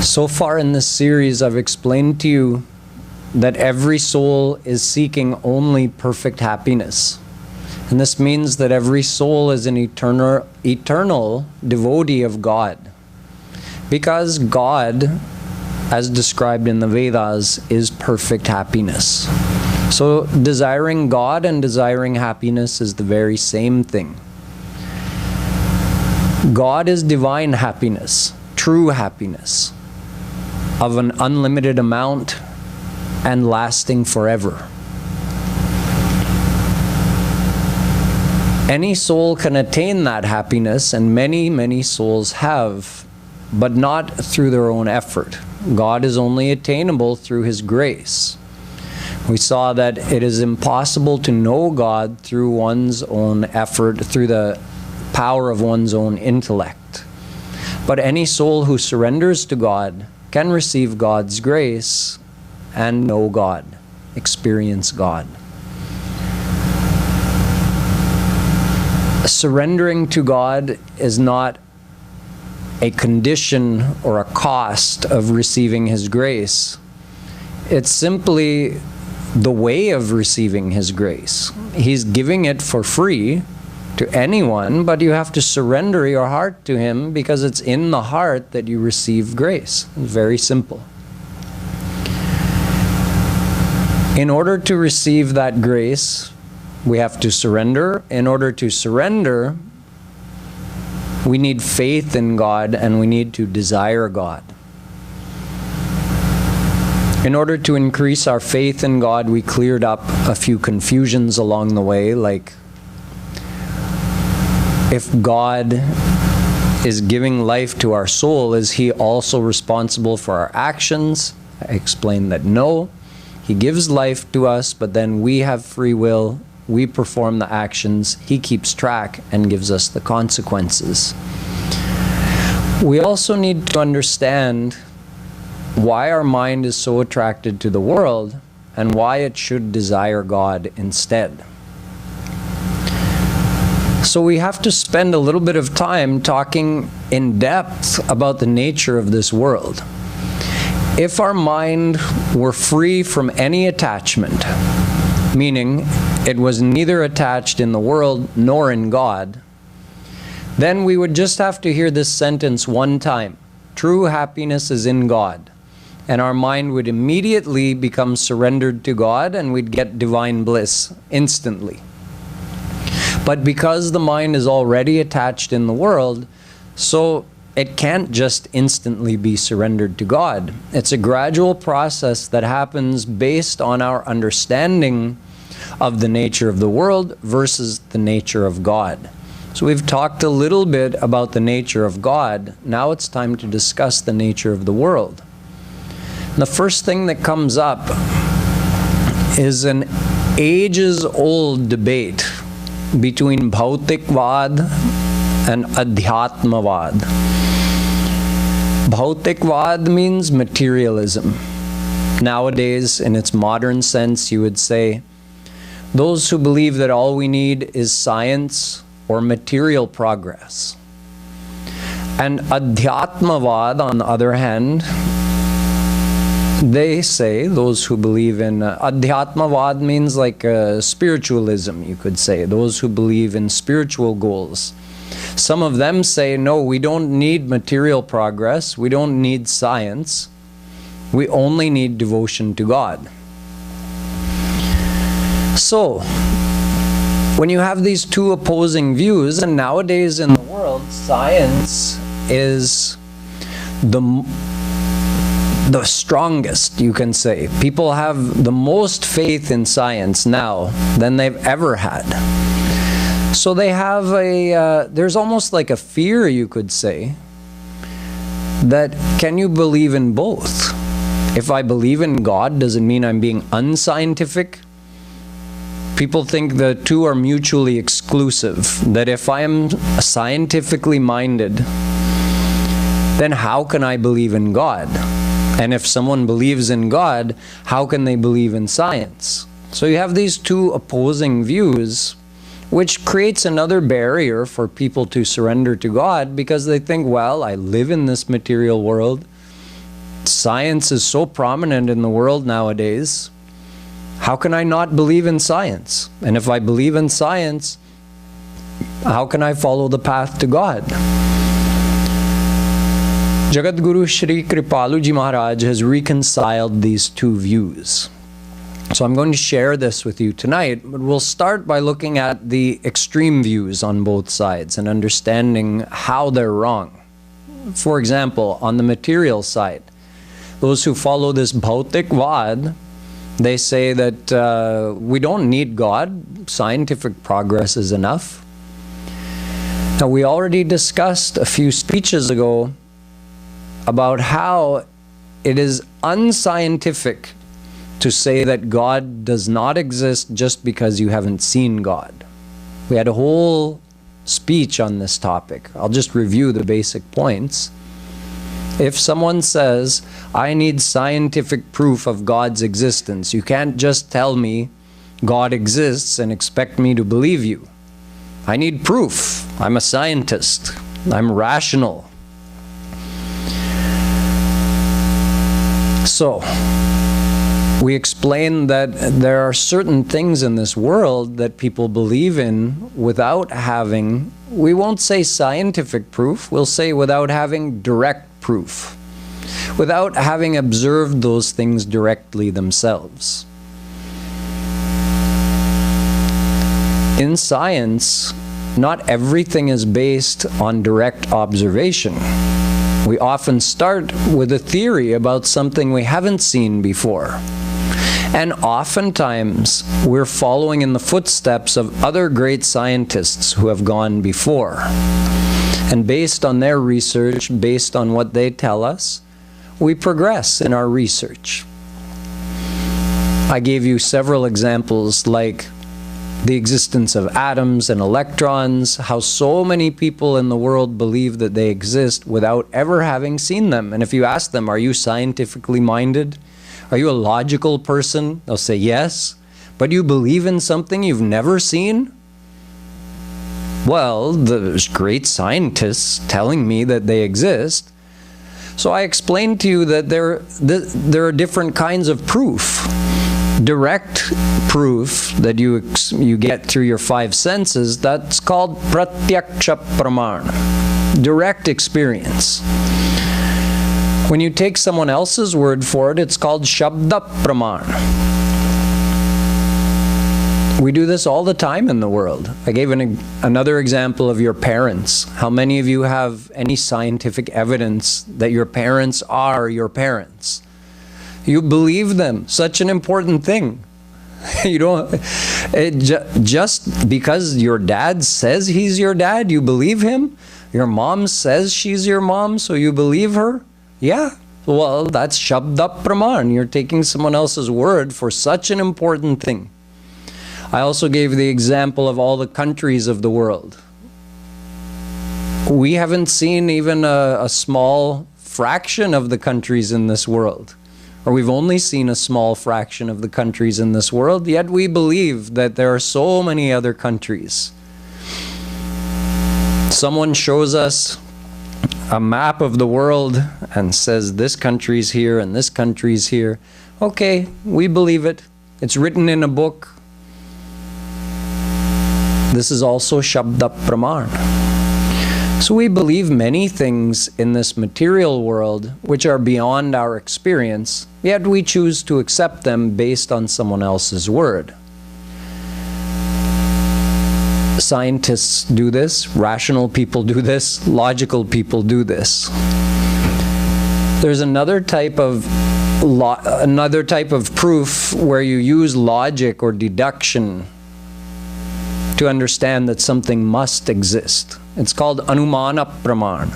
So far in this series, I've explained to you that every soul is seeking only perfect happiness. And this means that every soul is an eternal devotee of God. Because God, as described in the Vedas, is perfect happiness. So desiring God and desiring happiness is the very same thing. God is divine happiness, true happiness, of an unlimited amount and lasting forever. Any soul can attain that happiness, and many, many souls have, but not through their own effort. God is only attainable through His grace. We saw that it is impossible to know God through one's own effort, through the power of one's own intellect. But any soul who surrenders to God can receive God's grace and know God, experience God. Surrendering to God is not a condition or a cost of receiving His grace. It's simply the way of receiving His grace. He's giving it for free to anyone, but you have to surrender your heart to Him, because it's in the heart that you receive grace. It's very simple. In order to receive that grace, we have to surrender. In order to surrender, we need faith in God, and we need to desire God. In order to increase our faith in God, we cleared up a few confusions along the way, like if God is giving life to our soul, is He also responsible for our actions? I explained that no. He gives life to us, but then we have free will. We perform the actions. He keeps track and gives us the consequences. We also need to understand why our mind is so attracted to the world and why it should desire God instead. So we have to spend a little bit of time talking in depth about the nature of this world. If our mind were free from any attachment, meaning it was neither attached in the world nor in God, then we would just have to hear this sentence one time: true happiness is in God. And our mind would immediately become surrendered to God, and we'd get divine bliss instantly. But because the mind is already attached in the world, so it can't just instantly be surrendered to God. It's a gradual process that happens based on our understanding of the nature of the world versus the nature of God. So we've talked a little bit about the nature of God. Now it's time to discuss the nature of the world. And the first thing that comes up is an ages-old debate between Bhautikvad and Adhyatmavad. Bhautikvad means materialism. Nowadays, in its modern sense, you would say those who believe that all we need is science or material progress. And Adhyatmavad, on the other hand, they say, those who believe in Adhyatmavad means like spiritualism, you could say, those who believe in spiritual goals. Some of them say, no, we don't need material progress, we don't need science, we only need devotion to God. So, when you have these two opposing views, and nowadays in the world, science is the strongest, you can say. People have the most faith in science now than they've ever had. So they have there's almost like a fear, you could say, that can you believe in both? If I believe in God, does it mean I'm being unscientific? People think the two are mutually exclusive, that if I am scientifically minded, then how can I believe in God? And if someone believes in God, how can they believe in science? So you have these two opposing views, which creates another barrier for people to surrender to God, because they think, well, I live in this material world. Science is so prominent in the world nowadays. How can I not believe in science? And if I believe in science, how can I follow the path to God? Jagadguru Shree Kripaluji Maharaj has reconciled these two views. So I'm going to share this with you tonight, but we'll start by looking at the extreme views on both sides and understanding how they're wrong. For example, on the material side, those who follow this Bhautik Vad, they say that we don't need God, scientific progress is enough. Now, we already discussed a few speeches ago about how it is unscientific to say that God does not exist just because you haven't seen God. We had a whole speech on this topic. I'll just review the basic points. If someone says, I need scientific proof of God's existence, you can't just tell me God exists and expect me to believe you. I need proof. I'm a scientist. I'm rational. So, we explained that there are certain things in this world that people believe in without having, we won't say scientific proof, we'll say without having direct proof, without having observed those things directly themselves. In science, not everything is based on direct observation. We often start with a theory about something we haven't seen before. And oftentimes, we're following in the footsteps of other great scientists who have gone before. And based on their research, based on what they tell us, we progress in our research. I gave you several examples like the existence of atoms and electrons, how so many people in the world believe that they exist without ever having seen them. And if you ask them, are you scientifically minded? Are you a logical person? They'll say yes. But you believe in something you've never seen? Well, there's great scientists telling me that they exist. So I explained to you that there are different kinds of proof. Direct proof that you get through your five senses, that's called pratyaksha pramana, direct experience. When you take someone else's word for it, it's called shabda pramana. We do this all the time in the world. I gave another example of your parents. How many of you have any scientific evidence that your parents are your parents? You believe them. Such an important thing. You don't, just because your dad says he's your dad, you believe him? Your mom says she's your mom, so you believe her? Yeah. Well, that's Shabda Praman. You're taking someone else's word for such an important thing. I also gave the example of all the countries of the world. We haven't seen even a small fraction of the countries in this world. Or we've only seen a small fraction of the countries in this world, yet we believe that there are so many other countries. Someone shows us a map of the world and says this country's here and this country's here. Okay, we believe it. It's written in a book. This is also Shabda Praman. So we believe many things in this material world which are beyond our experience, yet we choose to accept them based on someone else's word. Scientists do this, rational people do this, logical people do this. There's another type of proof where you use logic or deduction to understand that something must exist. It's called Anumana Praman.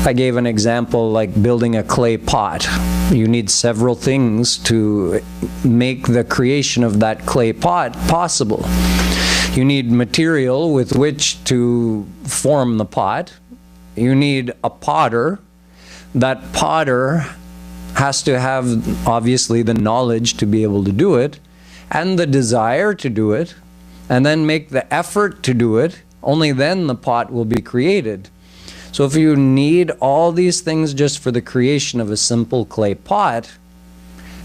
I gave an example like building a clay pot. You need several things to make the creation of that clay pot possible. You need material with which to form the pot. You need a potter. That potter has to have, obviously, the knowledge to be able to do it, and the desire to do it, and then make the effort to do it. Only then the pot will be created. So if you need all these things just for the creation of a simple clay pot,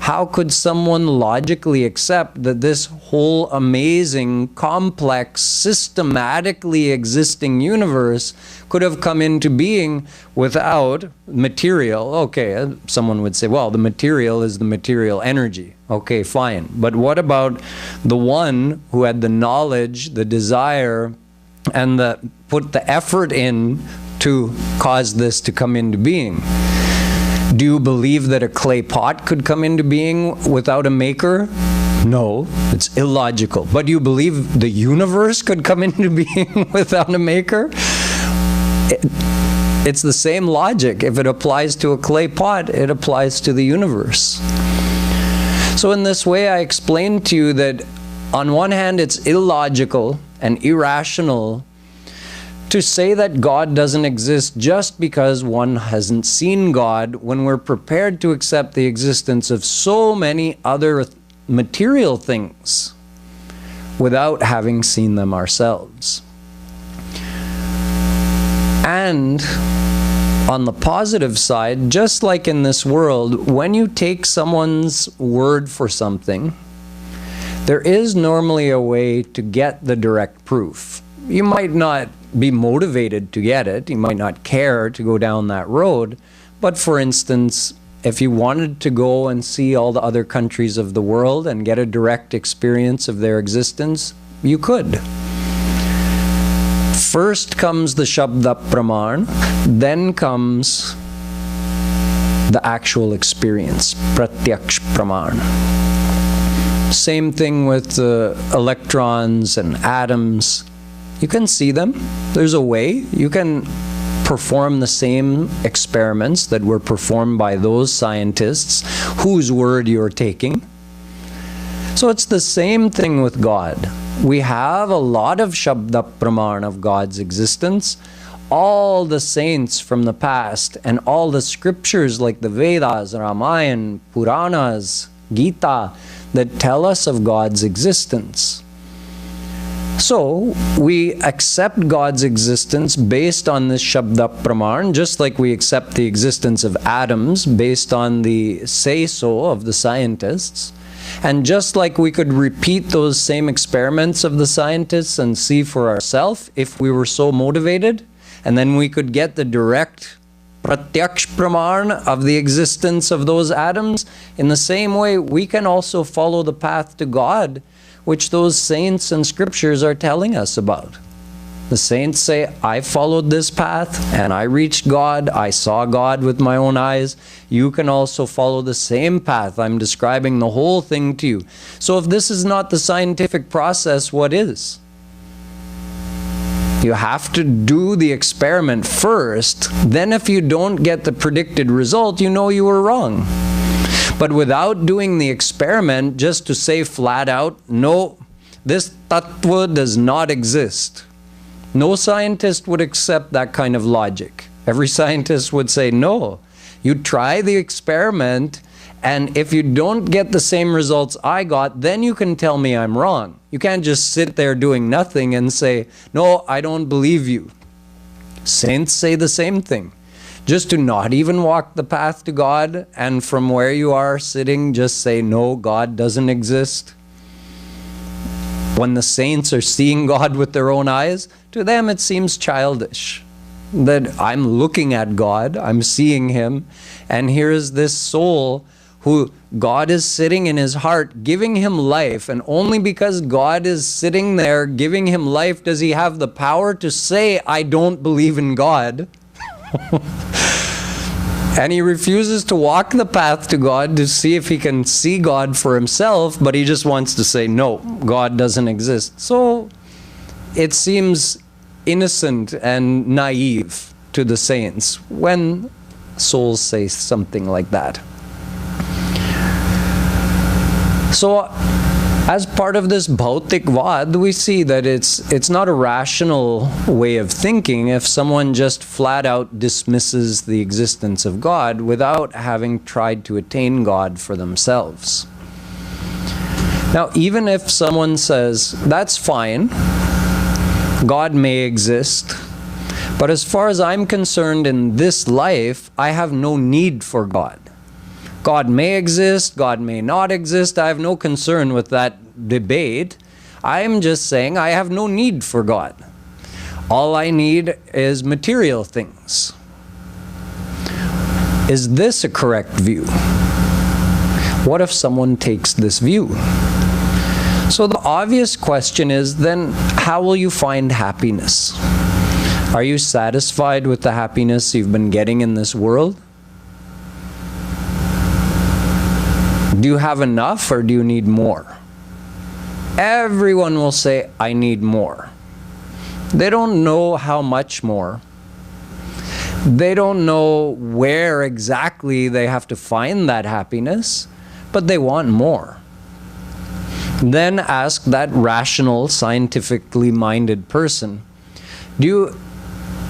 how could someone logically accept that this whole amazing, complex, systematically existing universe could have come into being without material? Okay, someone would say, well, the material is the material energy. Okay, fine. But what about the one who had the knowledge, the desire, and put the effort in to cause this to come into being? Do you believe that a clay pot could come into being without a maker? No, it's illogical. But do you believe the universe could come into being without a maker? It's the same logic. If it applies to a clay pot, it applies to the universe. So in this way, I explained to you that on one hand, it's illogical and irrational to say that God doesn't exist just because one hasn't seen God, when we're prepared to accept the existence of so many other material things without having seen them ourselves. And on the positive side, just like in this world, when you take someone's word for something, there is normally a way to get the direct proof. You might not be motivated to get it, you might not care to go down that road, but for instance, if you wanted to go and see all the other countries of the world and get a direct experience of their existence, you could. First comes the Shabda Praman, then comes the actual experience, Pratyaksh Praman. Same thing with electrons and atoms. You can see them. There's a way. You can perform the same experiments that were performed by those scientists whose word you're taking. So it's the same thing with God. We have a lot of Shabda Praman of God's existence. All the saints from the past and all the scriptures like the Vedas, Ramayana, Puranas, Gita that tell us of God's existence. So we accept God's existence based on this Shabda Praman, just like we accept the existence of atoms based on the say-so of the scientists. And just like we could repeat those same experiments of the scientists and see for ourselves if we were so motivated, and then we could get the direct Pratyaksh Praman of the existence of those atoms, in the same way we can also follow the path to God which those saints and scriptures are telling us about. The saints say, I followed this path and I reached God, I saw God with my own eyes. You can also follow the same path. I'm describing the whole thing to you. So if this is not the scientific process, what is? You have to do the experiment first. Then if you don't get the predicted result, you know you were wrong. But without doing the experiment, just to say flat out, no, this tattva does not exist. No scientist would accept that kind of logic. Every scientist would say, no, you try the experiment, and if you don't get the same results I got, then you can tell me I'm wrong. You can't just sit there doing nothing and say, no, I don't believe you. Saints say the same thing. Just to not even walk the path to God, and from where you are sitting, just say, no, God doesn't exist. When the saints are seeing God with their own eyes, to them it seems childish. That I'm looking at God, I'm seeing Him, and here is this soul who God is sitting in his heart, giving him life, and only because God is sitting there giving him life does he have the power to say, I don't believe in God. And he refuses to walk the path to God to see if he can see God for himself, but he just wants to say, no, God doesn't exist. So it seems innocent and naive to the saints when souls say something like that. So as part of this Bhautikvad, we see that it's not a rational way of thinking if someone just flat out dismisses the existence of God without having tried to attain God for themselves. Now, even if someone says, that's fine, God may exist, But as far as I'm concerned in this life, I have no need for God. God may exist, God may not exist. I have no concern with that debate. I'm just saying I have no need for God. All I need is material things. Is this a correct view? What if someone takes this view? So the obvious question is then, how will you find happiness? Are you satisfied with the happiness you've been getting in this world? Do you have enough or do you need more? Everyone will say, I need more. They don't know how much more. They don't know where exactly they have to find that happiness, but they want more. Then ask that rational, scientifically minded person, do you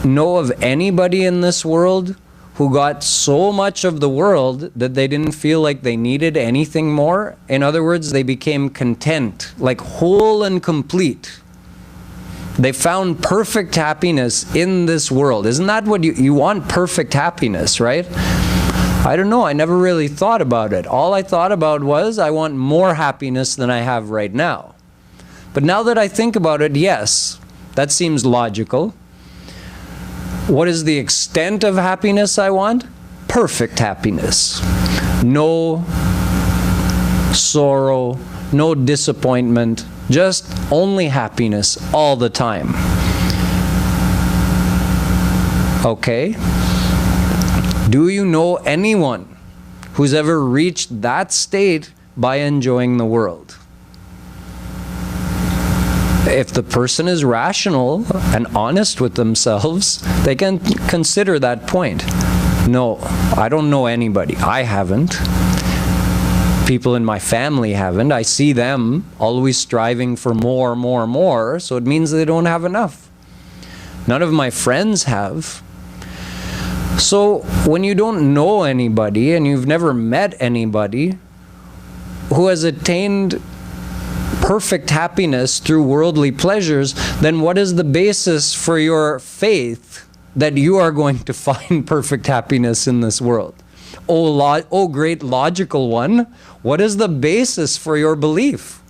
know of anybody in this world who got so much of the world that they didn't feel like they needed anything more? In other words, they became content, like whole and complete. They found perfect happiness in this world. Isn't that what you want? Perfect happiness, right? I don't know. I never really thought about it. All I thought about was I want more happiness than I have right now. But now that I think about it, yes, that seems logical. What is the extent of happiness I want? Perfect happiness. No sorrow, no disappointment, just only happiness all the time. Okay? Do you know anyone who's ever reached that state by enjoying the world? If the person is rational and honest with themselves, they can consider that point. No, I don't know anybody. I haven't. People in my family haven't. I see them always striving for more, more, more, so it means they don't have enough. None of my friends have. So when you don't know anybody and you've never met anybody who has attained perfect happiness through worldly pleasures, then what is the basis for your faith that you are going to find perfect happiness in this world? Oh, great logical one, what is the basis for your belief?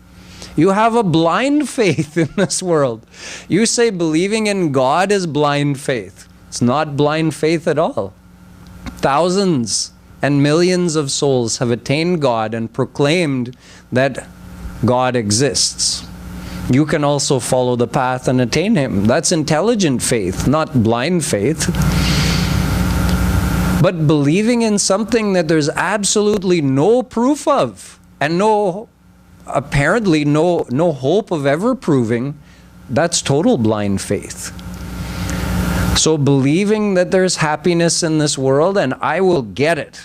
You have a blind faith in this world. You say believing in God is blind faith. It's not blind faith at all. Thousands and millions of souls have attained God and proclaimed that God exists. You can also follow the path and attain Him. That's intelligent faith, not blind faith. But believing in something that there's absolutely no proof of and apparently no hope of ever proving, that's total blind faith. So believing that there's happiness in this world and I will get it.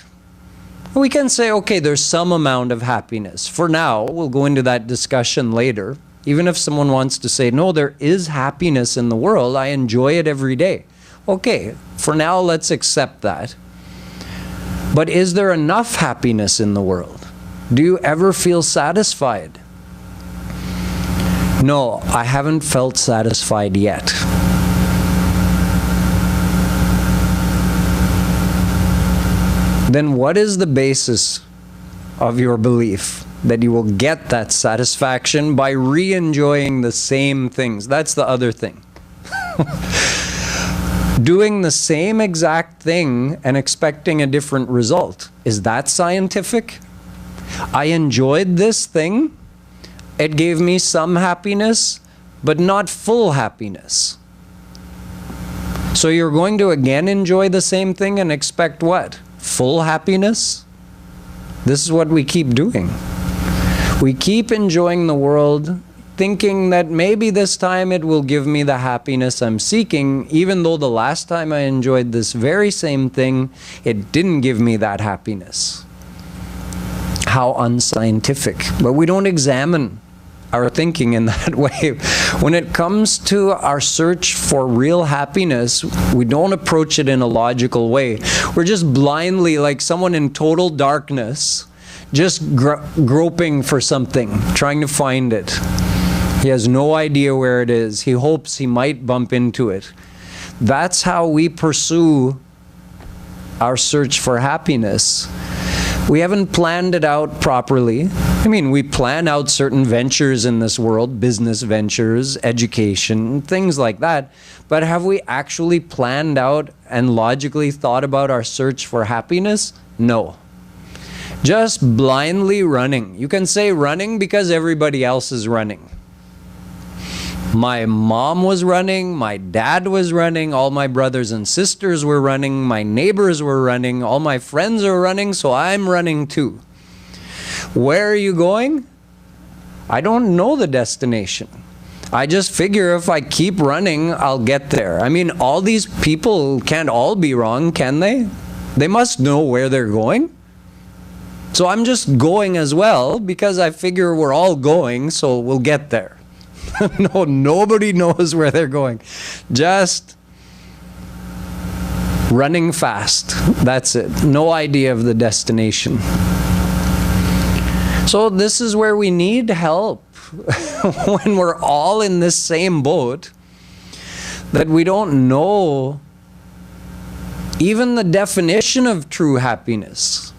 We can say, okay, there's some amount of happiness. For now, we'll go into that discussion later. Even if someone wants to say, no, there is happiness in the world, I enjoy it every day. Okay, for now, let's accept that. But is there enough happiness in the world? Do you ever feel satisfied? No, I haven't felt satisfied yet. Then what is the basis of your belief that you will get that satisfaction by re-enjoying the same things? That's the other thing. Doing the same exact thing and expecting a different result. Is that scientific? I enjoyed this thing. It gave me some happiness, but not full happiness. So you're going to again enjoy the same thing and expect what? Full happiness? This is what we keep doing. We keep enjoying the world, thinking that maybe this time it will give me the happiness I'm seeking, even though the last time I enjoyed this very same thing, it didn't give me that happiness. How unscientific. But we don't examine our thinking in that way. When it comes to our search for real happiness, we don't approach it in a logical way. We're just blindly, like someone in total darkness, just groping for something, trying to find it. He has no idea where it is. He hopes he might bump into it. That's how we pursue our search for happiness. We haven't planned it out properly. I mean, we plan out certain ventures in this world, business ventures, education, things like that. But have we actually planned out and logically thought about our search for happiness? No. Just blindly running. You can say running because everybody else is running. My mom was running, my dad was running, all my brothers and sisters were running, my neighbors were running, all my friends are running, so I'm running too. Where are you going? I don't know the destination. I just figure if I keep running, I'll get there. I mean, all these people can't all be wrong, can they? They must know where they're going. So I'm just going as well because I figure we're all going, so we'll get there. No, nobody knows where they're going. Just running fast. That's it. No idea of the destination. So this is where we need help when we're all in this same boat, that we don't know even the definition of true happiness.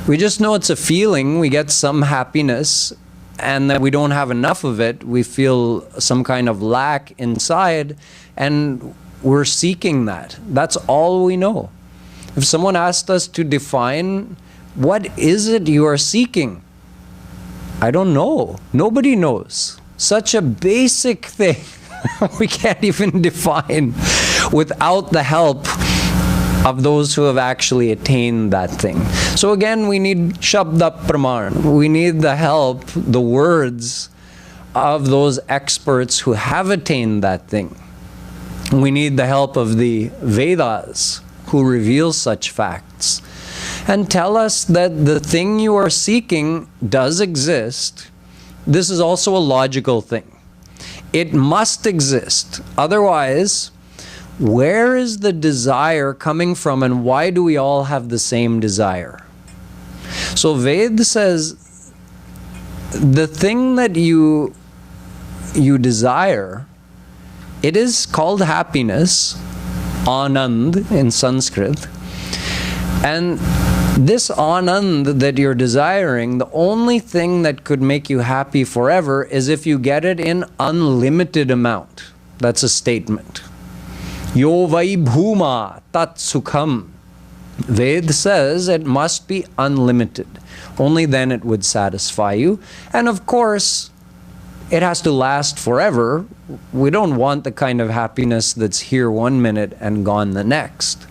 We just know it's a feeling. We get some happiness, and that we don't have enough of it. We feel some kind of lack inside, and we're seeking that. That's all we know. If someone asked us to define, what is it you are seeking? I don't know. Nobody knows. Such a basic thing we can't even define without the help of those who have actually attained that thing. So again, we need Shabda Praman. We need the help, the words of those experts who have attained that thing. We need the help of the Vedas, who reveal such facts and tell us that the thing you are seeking does exist. This is also a logical thing. It must exist. Otherwise, where is the desire coming from, and why do we all have the same desire? So Ved says the thing that you desire, it is called happiness, Anand in Sanskrit. And this Anand that you're desiring, the only thing that could make you happy forever is if you get it in unlimited amount. That's a statement. Yo vai bhuma tat sukham. Ved says it must be unlimited. Only then it would satisfy you. And of course, it has to last forever. We don't want the kind of happiness that's here 1 minute and gone the next.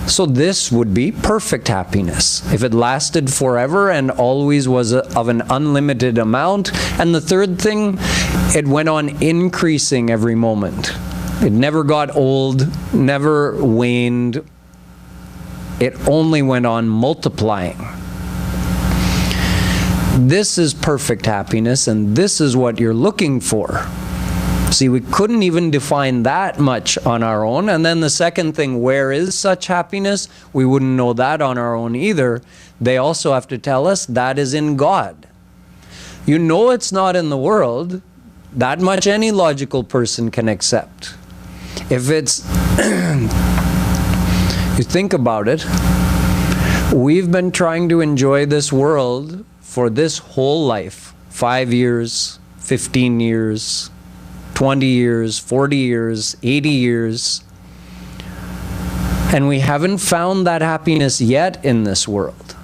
So this would be perfect happiness if it lasted forever and always was of an unlimited amount. And the third thing, it went on increasing every moment. It never got old, never waned. It only went on multiplying. This is perfect happiness, and this is what you're looking for. See, we couldn't even define that much on our own. And then the second thing, where is such happiness? We wouldn't know that on our own either. They also have to tell us that is in God. You know it's not in the world. That much any logical person can accept. If it's, you think about it, we've been trying to enjoy this world for this whole life. 5 years, 15 years, 20 years, 40 years, 80 years. And we haven't found that happiness yet in this world.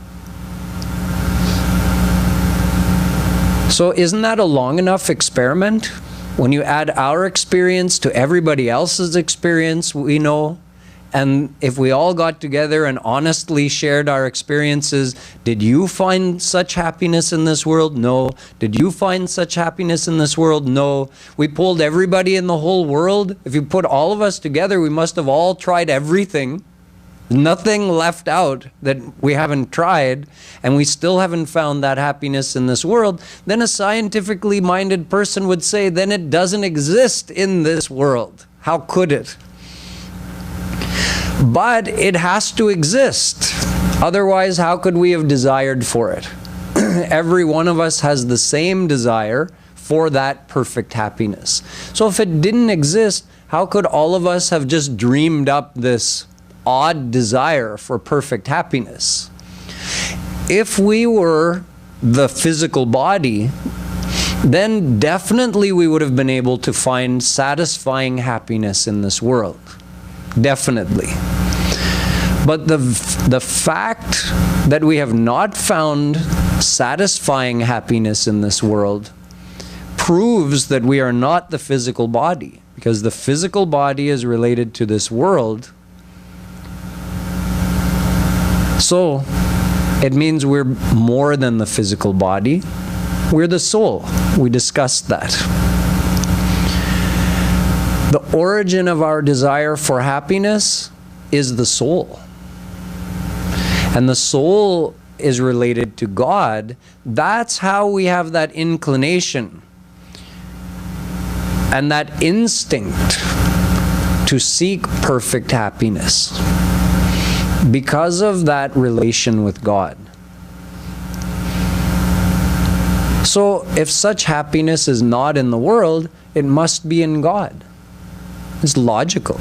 So isn't that a long enough experiment? When you add our experience to everybody else's experience, we know, and if we all got together and honestly shared our experiences, did you find such happiness in this world? No. Did you find such happiness in this world? No. We pulled everybody in the whole world. If you put all of us together, we must have all tried everything. Nothing left out that we haven't tried, and we still haven't found that happiness in this world. Then a scientifically minded person would say, then it doesn't exist in this world. How could it? But it has to exist. Otherwise, how could we have desired for it? Every one of us has the same desire for that perfect happiness. So if it didn't exist, how could all of us have just dreamed up this odd desire for perfect happiness? If we were the physical body, then definitely we would have been able to find satisfying happiness in this world. Definitely. But the fact that we have not found satisfying happiness in this world proves that we are not the physical body, because the physical body is related to this world. So it means we're more than the physical body. We're the soul. We discussed that. The origin of our desire for happiness is the soul. And the soul is related to God. That's how we have that inclination and that instinct to seek perfect happiness because of that relation with God. So if such happiness is not in the world, it must be in God. It's logical,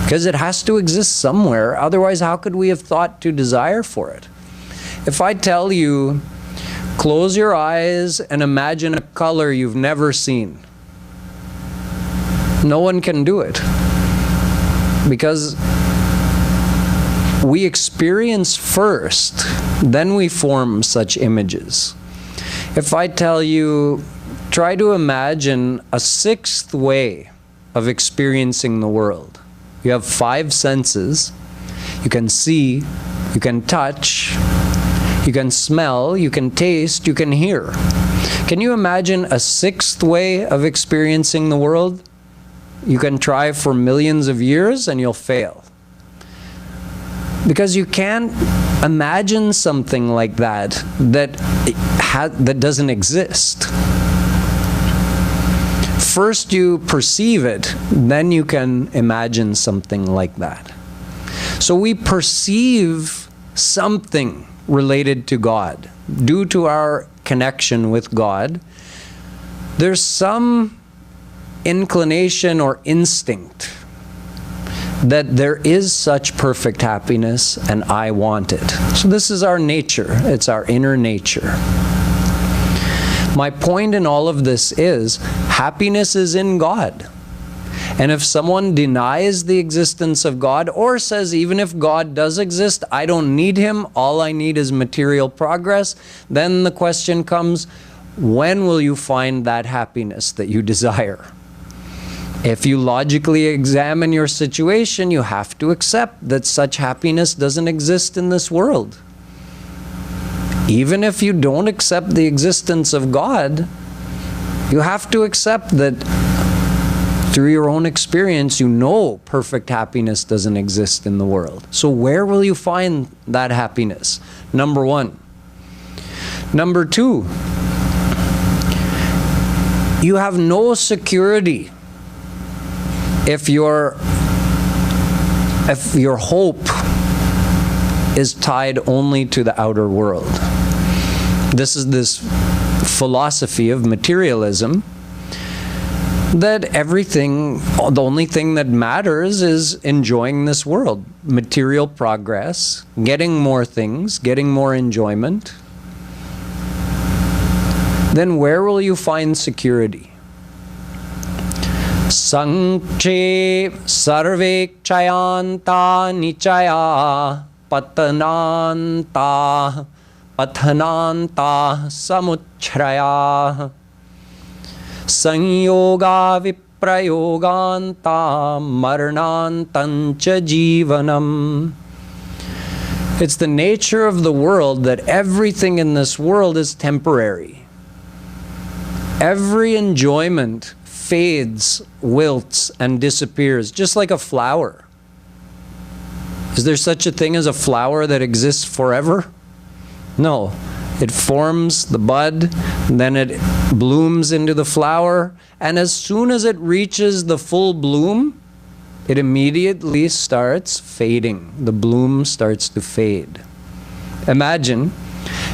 because it has to exist somewhere. Otherwise, how could we have thought to desire for it? If I tell you, close your eyes and imagine a color you've never seen, no one can do it, because we experience first, then we form such images. If I tell you, try to imagine a sixth way of experiencing the world. You have 5 senses. You can see, you can touch, you can smell, you can taste, you can hear. Can you imagine a sixth way of experiencing the world? You can try for millions of years and you'll fail. Because you can't imagine something like that that doesn't exist. First you perceive it, then you can imagine something like that. So we perceive something related to God. Due to our connection with God, there's some inclination or instinct that there is such perfect happiness and I want it. So this is our nature. It's our inner nature. My point in all of this is happiness is in God. And if someone denies the existence of God or says even if God does exist, I don't need him, all I need is material progress, then the question comes, when will you find that happiness that you desire? If you logically examine your situation, you have to accept that such happiness doesn't exist in this world. Even if you don't accept the existence of God, you have to accept that through your own experience, you know perfect happiness doesn't exist in the world. So where will you find that happiness? Number 1. Number 2, you have no security if your hope is tied only to the outer world. This is this philosophy of materialism, that everything, the only thing that matters is enjoying this world. Material progress, getting more things, getting more enjoyment. Then where will you find security? Sanche sarve chayanta nichaya patananta pathananta samuchraya sanyoga viprayoganta marnantancha jivanam. It's the nature of the world that everything in this world is temporary. Every enjoyment fades, wilts, and disappears, just like a flower. Is there such a thing as a flower that exists forever? No. It forms the bud, then it blooms into the flower, and as soon as it reaches the full bloom, it immediately starts fading. The bloom starts to fade. Imagine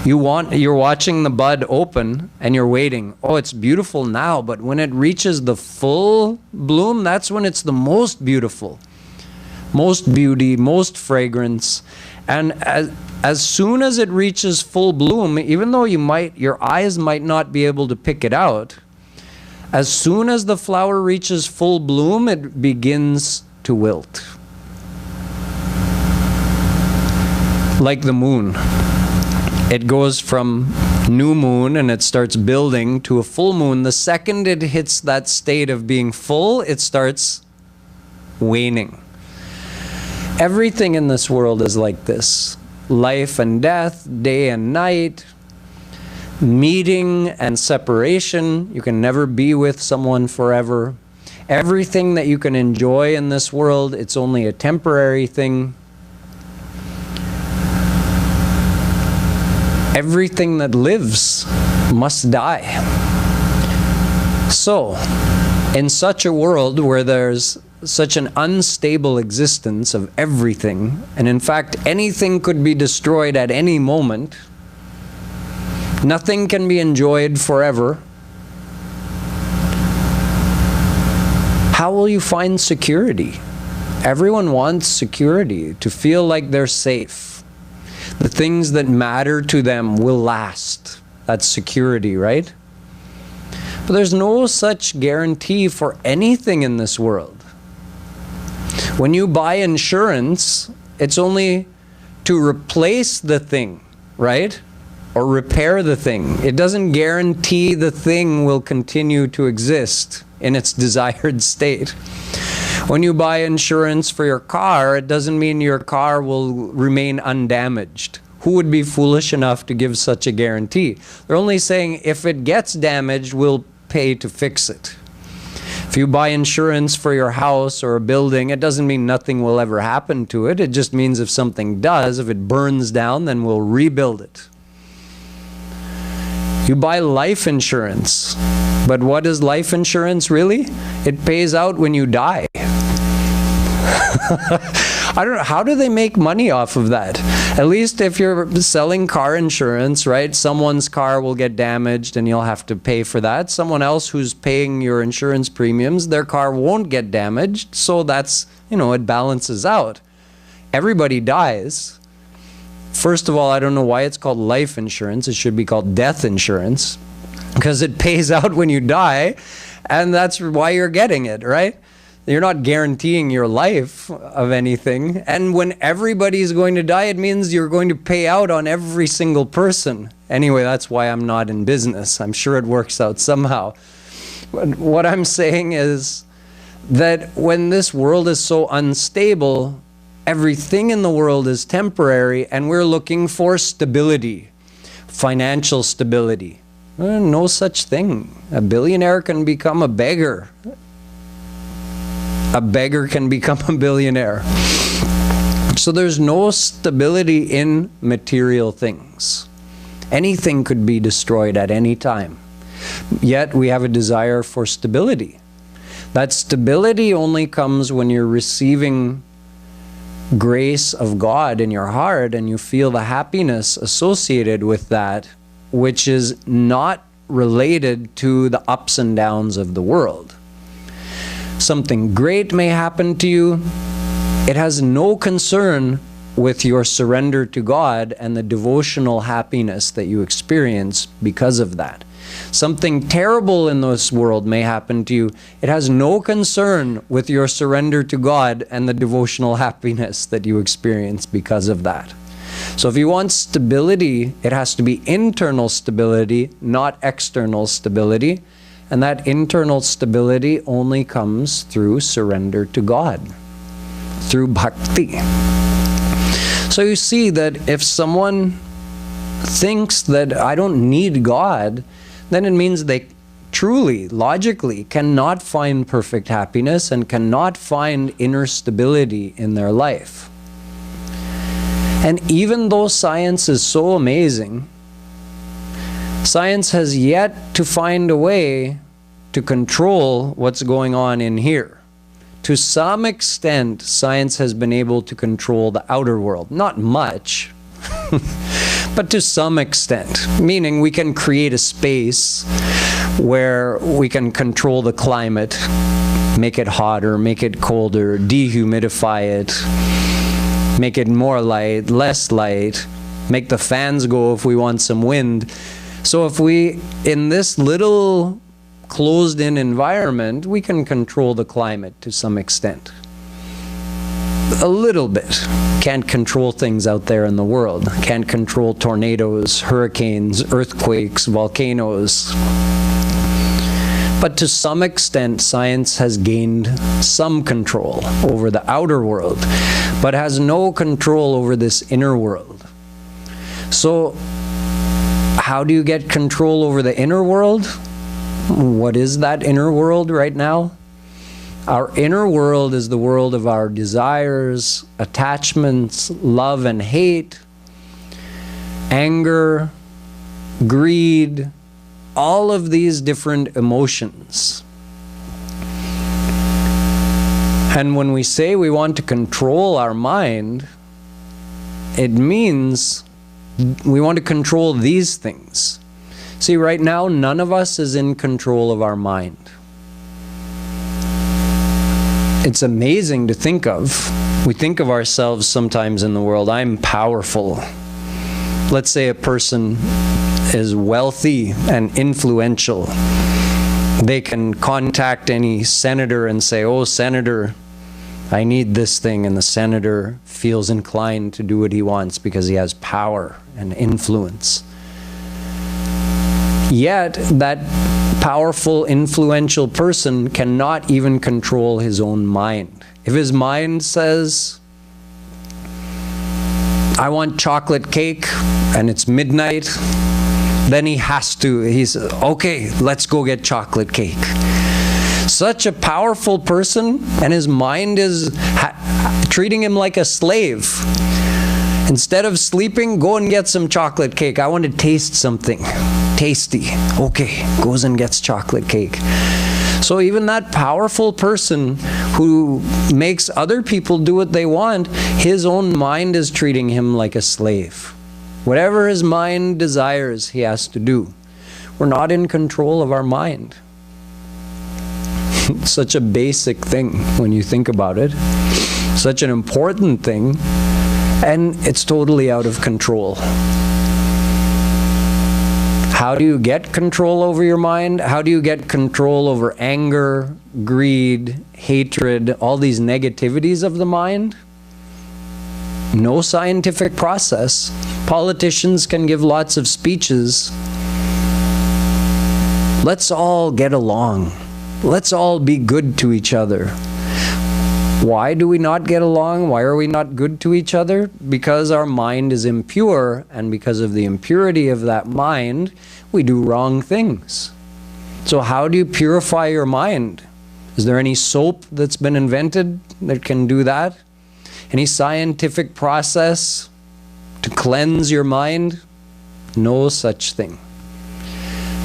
You're watching the bud open and you're waiting. Oh, it's beautiful now, but when it reaches the full bloom, that's when it's the most beautiful. Most beauty, most fragrance. And as soon as it reaches full bloom, even though your eyes might not be able to pick it out, as soon as the flower reaches full bloom, it begins to wilt. Like the moon. It goes from new moon and it starts building to a full moon. The second it hits that state of being full, it starts waning. Everything in this world is like this. Life and death, day and night, meeting and separation. You can never be with someone forever. Everything that you can enjoy in this world, it's only a temporary thing. Everything that lives must die. So, in such a world where there's such an unstable existence of everything, and in fact anything could be destroyed at any moment, nothing can be enjoyed forever, how will you find security? Everyone wants security, to feel like they're safe. The things that matter to them will last. That's security, right? But there's no such guarantee for anything in this world. When you buy insurance, it's only to replace the thing, right? Or repair the thing. It doesn't guarantee the thing will continue to exist in its desired state. When you buy insurance for your car, it doesn't mean your car will remain undamaged. Who would be foolish enough to give such a guarantee? They're only saying if it gets damaged, we'll pay to fix it. If you buy insurance for your house or a building, it doesn't mean nothing will ever happen to it. It just means if something does, if it burns down, then we'll rebuild it. You buy life insurance. But what is life insurance really? It pays out when you die. I don't know, how do they make money off of that? At least if you're selling car insurance, right? Someone's car will get damaged and you'll have to pay for that. Someone else who's paying your insurance premiums, their car won't get damaged. So that's, it balances out. Everybody dies. First of all, I don't know why it's called life insurance. It should be called death insurance, because it pays out when you die, and that's why you're getting it, right? You're not guaranteeing your life of anything. And when everybody's going to die, it means you're going to pay out on every single person. Anyway, that's why I'm not in business. I'm sure it works out somehow. But what I'm saying is that when this world is so unstable, everything in the world is temporary, and we're looking for stability, financial stability. No such thing. A billionaire can become a beggar. A beggar can become a billionaire. So there's no stability in material things. Anything could be destroyed at any time. Yet we have a desire for stability. That stability only comes when you're receiving grace of God in your heart and you feel the happiness associated with that, which is not related to the ups and downs of the world. Something great may happen to you. It has no concern with your surrender to God and the devotional happiness that you experience because of that. Something terrible in this world may happen to you. It has no concern with your surrender to God and the devotional happiness that you experience because of that. So if you want stability, it has to be internal stability, not external stability. And that internal stability only comes through surrender to God, through bhakti. So you see that if someone thinks that I don't need God, then it means they truly, logically, cannot find perfect happiness and cannot find inner stability in their life. And even though science is so amazing, science has yet to find a way to control what's going on in here. To some extent, science has been able to control the outer world. Not much, but to some extent, meaning we can create a space where we can control the climate, make it hotter, make it colder, dehumidify it, make it more light, less light, make the fans go if we want some wind. So if we, in this little closed-in environment, we can control the climate to some extent. A little bit. Can't control things out there in the world. Can't control tornadoes, hurricanes, earthquakes, volcanoes. But to some extent, science has gained some control over the outer world, but has no control over this inner world. So, how do you get control over the inner world? What is that inner world right now? Our inner world is the world of our desires, attachments, love and hate, anger, greed, all of these different emotions. And when we say we want to control our mind, it means we want to control these things. See, right now, none of us is in control of our mind. It's amazing to think of. We think of ourselves sometimes in the world, I'm powerful. Let's say a person is wealthy and influential. They can contact any senator and say, oh, senator, I need this thing, and the senator feels inclined to do what he wants because he has power and influence. Yet, that powerful, influential person cannot even control his own mind. If his mind says, I want chocolate cake, and it's midnight, then he says, okay, let's go get chocolate cake. Such a powerful person, and his mind is treating him like a slave. Instead of sleeping, go and get some chocolate cake. I want to taste something tasty. Okay, goes and gets chocolate cake. So even that powerful person who makes other people do what they want, his own mind is treating him like a slave. Whatever his mind desires, he has to do. We're not in control of our mind. Such a basic thing when you think about it. Such an important thing, and it's totally out of control. How do you get control over your mind? How do you get control over anger, greed, hatred, all these negativities of the mind? No scientific process. Politicians can give lots of speeches. Let's all get along. Let's all be good to each other. Why do we not get along? Why are we not good to each other? Because our mind is impure, and because of the impurity of that mind, we do wrong things. So how do you purify your mind? Is there any soap that's been invented that can do that? Any scientific process to cleanse your mind? No such thing.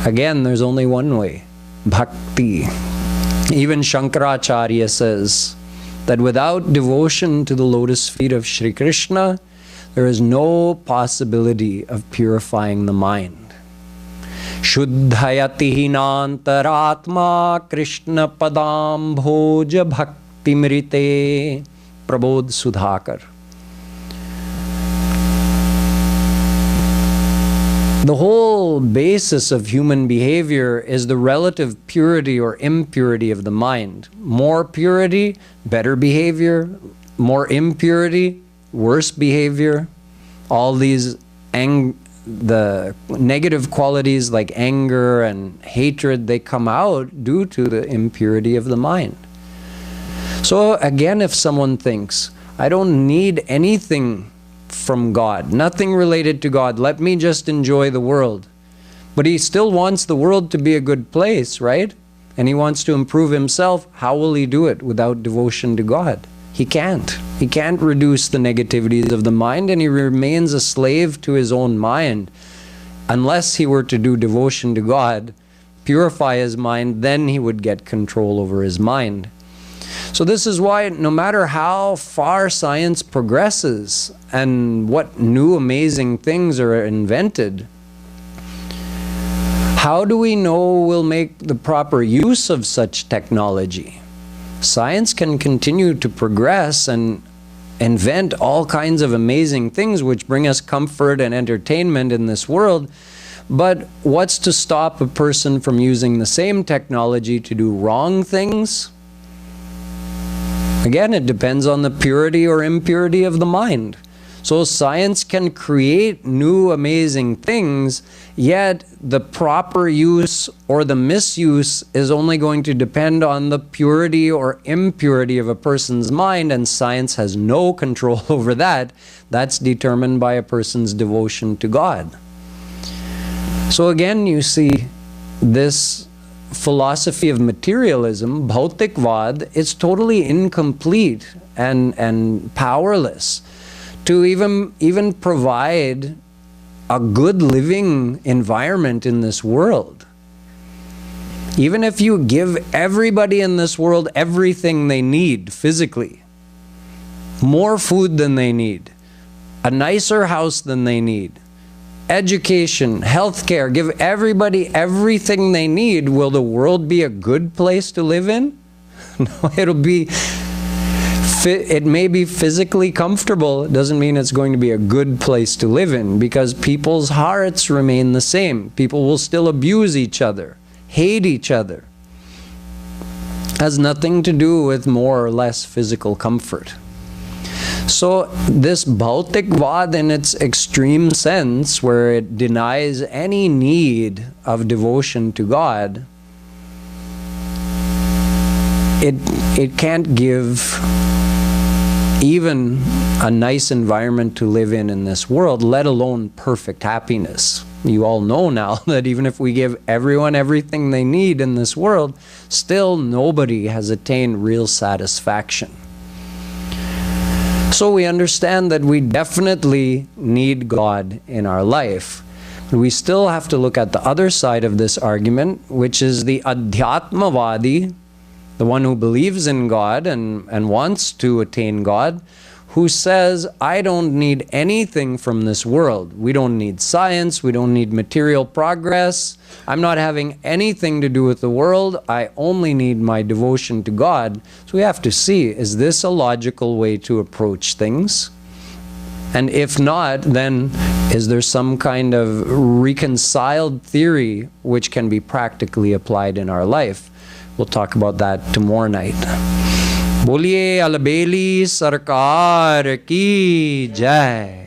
Again, there's only one way. Bhakti. Even Shankaracharya says that without devotion to the lotus feet of Shri Krishna, there is no possibility of purifying the mind. Shuddhayati hinantaratma Krishna padam bhoja bhakti mrite Prabodh Sudhakar. The whole basis of human behavior is the relative purity or impurity of the mind. More purity, better behavior. More impurity, worse behavior. All these the negative qualities like anger and hatred, they come out due to the impurity of the mind. So again, if someone thinks, I don't need anything from God, nothing related to God, let me just enjoy the world. But he still wants the world to be a good place, right? And he wants to improve himself. How will he do it without devotion to God? He can't. He can't reduce the negativities of the mind, and he remains a slave to his own mind. Unless he were to do devotion to God, purify his mind, then he would get control over his mind. So this is why no matter how far science progresses and what new amazing things are invented, how do we know we'll make the proper use of such technology? Science can continue to progress and invent all kinds of amazing things which bring us comfort and entertainment in this world, but what's to stop a person from using the same technology to do wrong things? Again, it depends on the purity or impurity of the mind. So science can create new amazing things, yet the proper use or the misuse is only going to depend on the purity or impurity of a person's mind, and science has no control over that. That's determined by a person's devotion to God. So again, you see this philosophy of materialism, Bhautikvad, is totally incomplete and powerless to even provide a good living environment in this world. Even if you give everybody in this world everything they need physically, more food than they need, a nicer house than they need, education, healthcare, give everybody everything they need, will the world be a good place to live in? No, it may be physically comfortable. It doesn't mean it's going to be a good place to live in, because people's hearts remain the same. People will still abuse each other, hate each other. It has nothing to do with more or less physical comfort. So this Bhautikvad in its extreme sense, where it denies any need of devotion to God, it can't give even a nice environment to live in this world, let alone perfect happiness. You all know now that even if we give everyone everything they need in this world, still nobody has attained real satisfaction. So we understand that we definitely need God in our life. But we still have to look at the other side of this argument, which is the Adhyatmavadi, the one who believes in God and wants to attain God, who says, I don't need anything from this world. We don't need science. We don't need material progress. I'm not having anything to do with the world. I only need my devotion to God. So we have to see, is this a logical way to approach things? And if not, then is there some kind of reconciled theory which can be practically applied in our life? We'll talk about that tomorrow night. Boliye Alabeli Sarkar ki Jai.